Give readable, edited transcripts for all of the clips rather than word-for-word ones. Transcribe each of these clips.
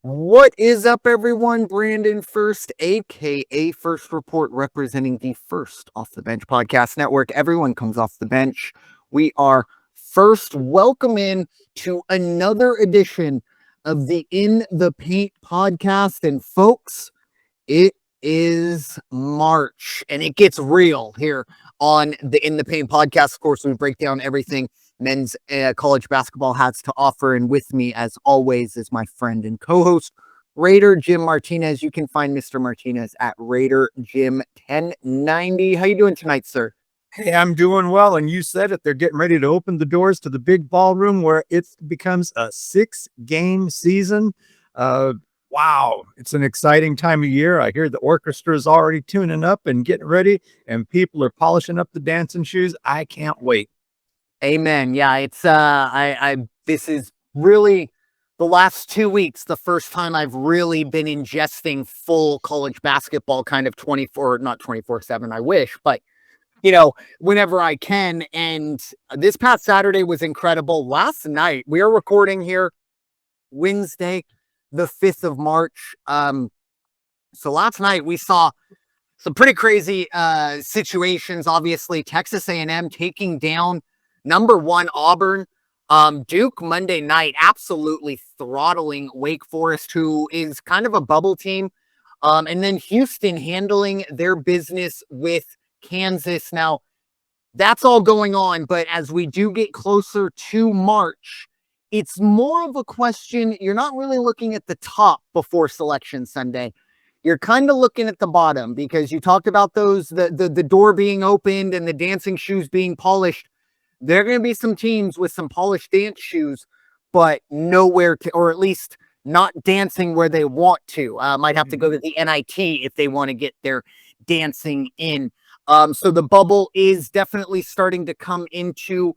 What is up, everyone? Brandon First, aka First Report, representing the First Off the Bench Podcast Network. Everyone comes off the bench. We are first. Welcome in to another edition of the In the Paint podcast. And folks, it is March and it gets real here on the In the Paint podcast. Of course, we break down everything men's college basketball has to offer. And with me, as always, is my friend and co-host, Raider Jim Martinez. You can find Mr. Martinez at Raider Jim 1090. How you doing tonight, sir? Hey, I'm doing well. And you said it. They're getting ready to open the doors to the big ballroom where it becomes a 6-game season. Uh, wow. It's an exciting time of year. I hear the orchestra is already tuning up and getting ready, and people are polishing up the dancing shoes. I can't wait. Amen. Yeah, it's this is really the last 2 weeks, the first time I've really been ingesting full college basketball kind of 24, not 24/7, I wish, but whenever I can. And this past Saturday was incredible. Last night, we are recording here Wednesday, the 5th of March. So last night we saw some pretty crazy situations. Obviously, Texas A&M taking down number one Auburn. Duke Monday night absolutely throttling Wake Forest, who is kind of a bubble team. And then Houston handling their business with Kansas. Now, that's all going on, but as we do get closer to March, it's more of a question. You're not really looking at the top before Selection Sunday. You're kind of looking at the bottom because you talked about those the door being opened and the dancing shoes being polished. There are going to be some teams with some polished dance shoes, but nowhere to, or at least not dancing where they want to. Might have to go to the NIT if they want to get their dancing in. So the bubble is definitely starting to come into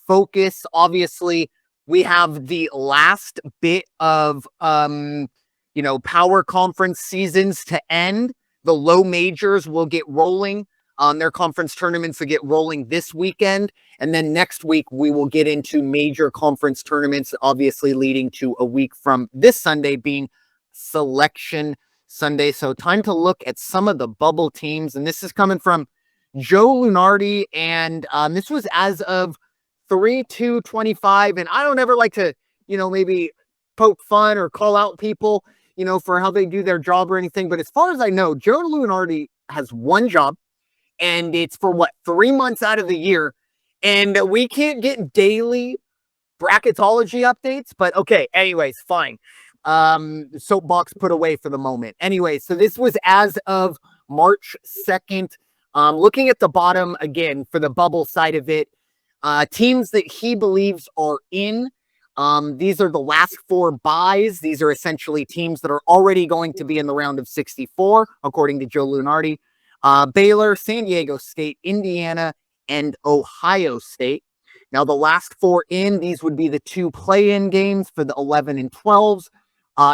focus. Obviously, we have the last bit of power conference seasons to end. The low majors will get rolling. Their conference tournaments will get rolling this weekend. And then next week, we will get into major conference tournaments, obviously leading to a week from this Sunday being Selection Sunday. So time to look at some of the bubble teams. And this is coming from Joe Lunardi. And this was as of 3/2/25. And I don't ever like to, maybe poke fun or call out people, for how they do their job or anything. But as far as I know, Joe Lunardi has one job, and it's for 3 months out of the year. And we can't get daily bracketology updates, but okay. Anyways, fine. Soapbox put away for the moment. Anyway, so this was as of March 2nd. Looking at the bottom again for the bubble side of it, teams that he believes are in. These are the last 4 buys. These are essentially teams that are already going to be in the round of 64, according to Joe Lunardi. Baylor, San Diego State, Indiana, and Ohio State. Now, the last 4 in, these would be the 2 play-in games for the 11 and 12s.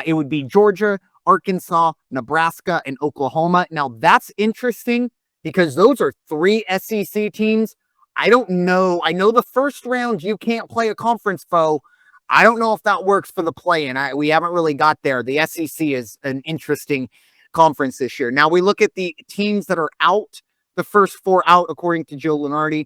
It would be Georgia, Arkansas, Nebraska, and Oklahoma. Now, that's interesting because those are 3 SEC teams. I don't know. I know the first round, you can't play a conference foe. I don't know if that works for the play-in. We haven't really got there. The SEC is an interesting conference this year. Now we look at the teams that are out, the first 4 out, according to Joe Lunardi: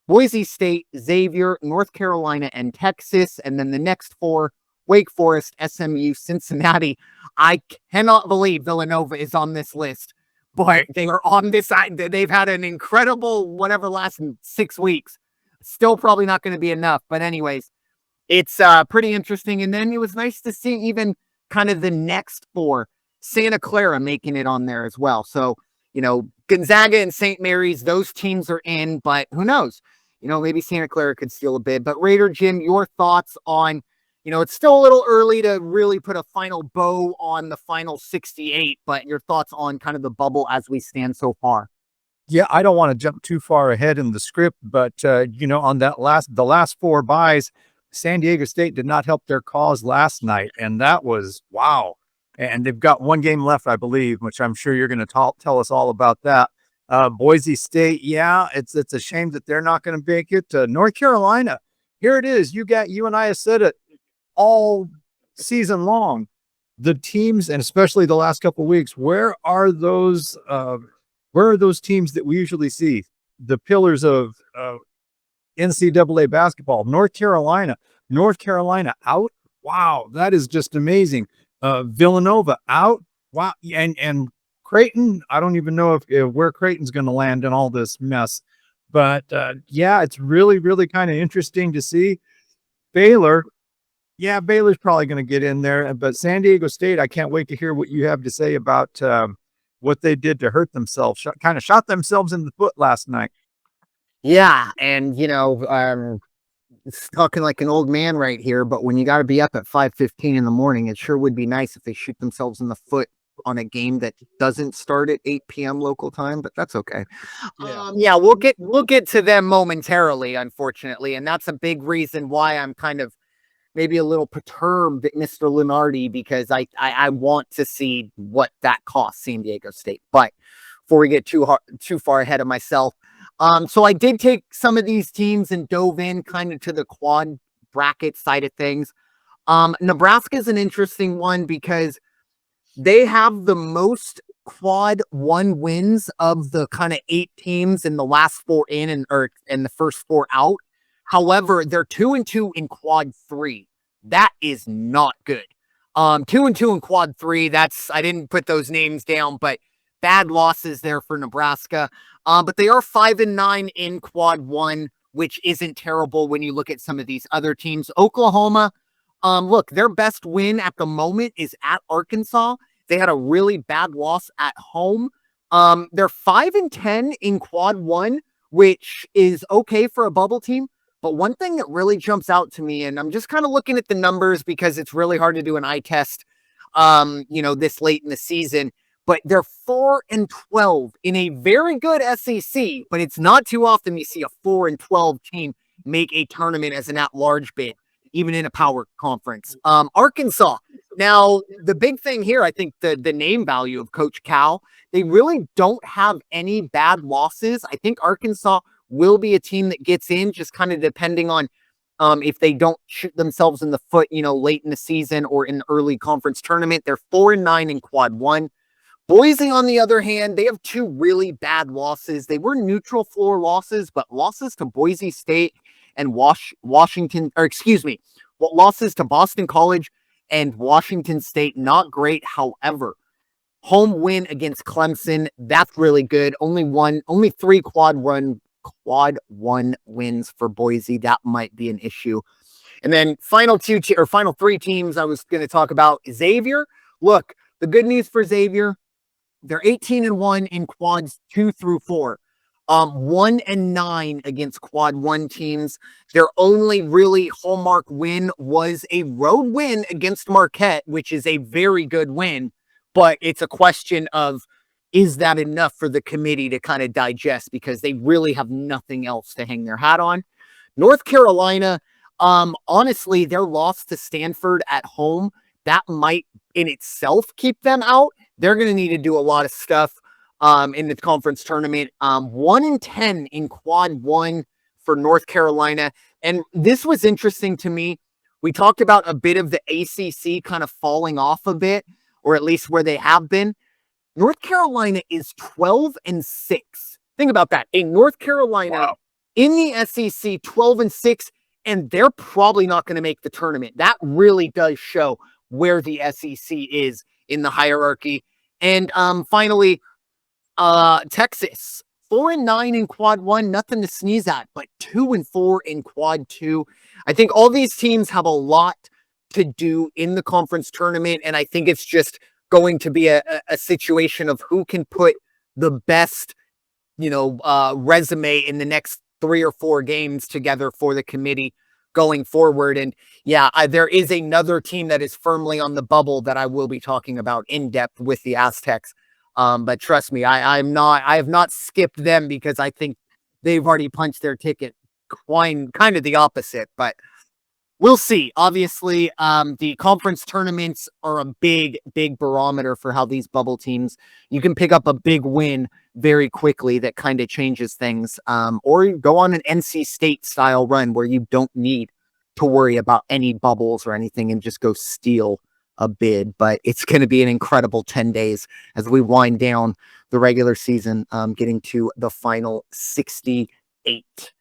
Boise State, Xavier, North Carolina, and Texas. And then the next 4, Wake Forest, SMU, Cincinnati. I cannot believe Villanova is on this list, but they are on this side. They've had an incredible, last 6 weeks. Still probably not going to be enough. But anyways, it's pretty interesting. And then it was nice to see even kind of the next 4, Santa Clara making it on there as well. So, Gonzaga and St. Mary's, those teams are in, but who knows? Maybe Santa Clara could steal a bid. But Raider Jim, your thoughts on, it's still a little early to really put a final bow on the final 68, but your thoughts on kind of the bubble as we stand so far. Yeah, I don't want to jump too far ahead in the script, but on the last 4 buys, San Diego State did not help their cause last night, and that was wow. And they've got 1 game left, I believe, which I'm sure you're going to tell us all about that. Boise State, yeah, it's a shame that they're not going to make it. North Carolina, here it is. You and I have said it all season long. the teams, and especially the last couple of weeks, where are those teams that we usually see? The pillars of NCAA basketball. North Carolina out. Wow, that is just amazing. Villanova out. Wow, and Creighton. I don't even know if where Creighton's going to land in all this mess, but yeah, it's really, really kind of interesting to see. Baylor. Yeah, Baylor's probably going to get in there, but San Diego State, I can't wait to hear what you have to say about what they did to hurt themselves. Kind of shot themselves in the foot last night. Yeah, and it's talking like an old man right here, but when you got to be up at 5:15 in the morning, it sure would be nice if they shoot themselves in the foot on a game that doesn't start at 8 p.m. local time, but that's okay. Yeah, we'll get to them momentarily, unfortunately, and that's a big reason why I'm kind of maybe a little perturbed at Mr. Lunardi, because I want to see what that costs San Diego State. But before we get too far ahead of myself, so I did take some of these teams and dove in kind of to the quad bracket side of things. Nebraska is an interesting one because they have the most quad one wins of the kind of 8 teams in the last 4 in and the first 4 out. However, they're 2-2 in quad 3. That is not good. 2-2 in quad 3. I didn't put those names down, but bad losses there for Nebraska. But they are 5-9 in quad 1, which isn't terrible when you look at some of these other teams. Oklahoma, look, their best win at the moment is at Arkansas. They had a really bad loss at home. They're 5-10 in quad 1, which is okay for a bubble team. But one thing that really jumps out to me, and I'm just kind of looking at the numbers because it's really hard to do an eye test, this late in the season, but they're 4-12 in a very good SEC, but it's not too often you see a 4-12 team make a tournament as an at-large bid, even in a power conference. Arkansas. Now, the big thing here, I think the name value of Coach Cal, they really don't have any bad losses. I think Arkansas will be a team that gets in, just kind of depending on if they don't shoot themselves in the foot, late in the season or in the early conference tournament. They're 4-9 in quad 1. Boise, on the other hand, they have 2 really bad losses. They were neutral floor losses, but losses to Boise State and Washington, or excuse me, losses to Boston College and Washington State, not great. However, home win against Clemson, that's really good. Only 3 quad 1 wins for Boise. That might be an issue. And then final 3 teams I was going to talk about. Xavier. Look, the good news for Xavier, they're 18-1 in quads 2 through 4. 1-9 against quad 1 teams. Their only really hallmark win was a road win against Marquette, which is a very good win, but it's a question of, is that enough for the committee to kind of digest, because they really have nothing else to hang their hat on. North Carolina, honestly, their loss to Stanford at home, that might in itself keep them out. They're going to need to do a lot of stuff in the conference tournament. 1-10 in quad 1 for North Carolina. And this was interesting to me. We talked about a bit of the ACC kind of falling off a bit, or at least where they have been. North Carolina is 12-6. Think about that. A North Carolina in the SEC, 12-6, and they're probably not going to make the tournament. That really does show where the SEC is in the hierarchy. And finally, Texas, 4-9 in quad 1, nothing to sneeze at, but 2-4 in quad 2. I think all these teams have a lot to do in the conference tournament, and I think it's just going to be a situation of who can put the best, resume in the next 3 or 4 games together for the committee going forward. And yeah, there is another team that is firmly on the bubble that I will be talking about in depth with the Aztecs. But trust me, I have not skipped them, because I think they've already punched their ticket. Kind of the opposite, but we'll see. Obviously, the conference tournaments are a big barometer for how these bubble teams, you can pick up a big win very quickly that kind of changes things. Or you go on an NC State style run where you don't need to worry about any bubbles or anything and just go steal a bid, but it's going to be an incredible 10 days as we wind down the regular season, getting to the final 68.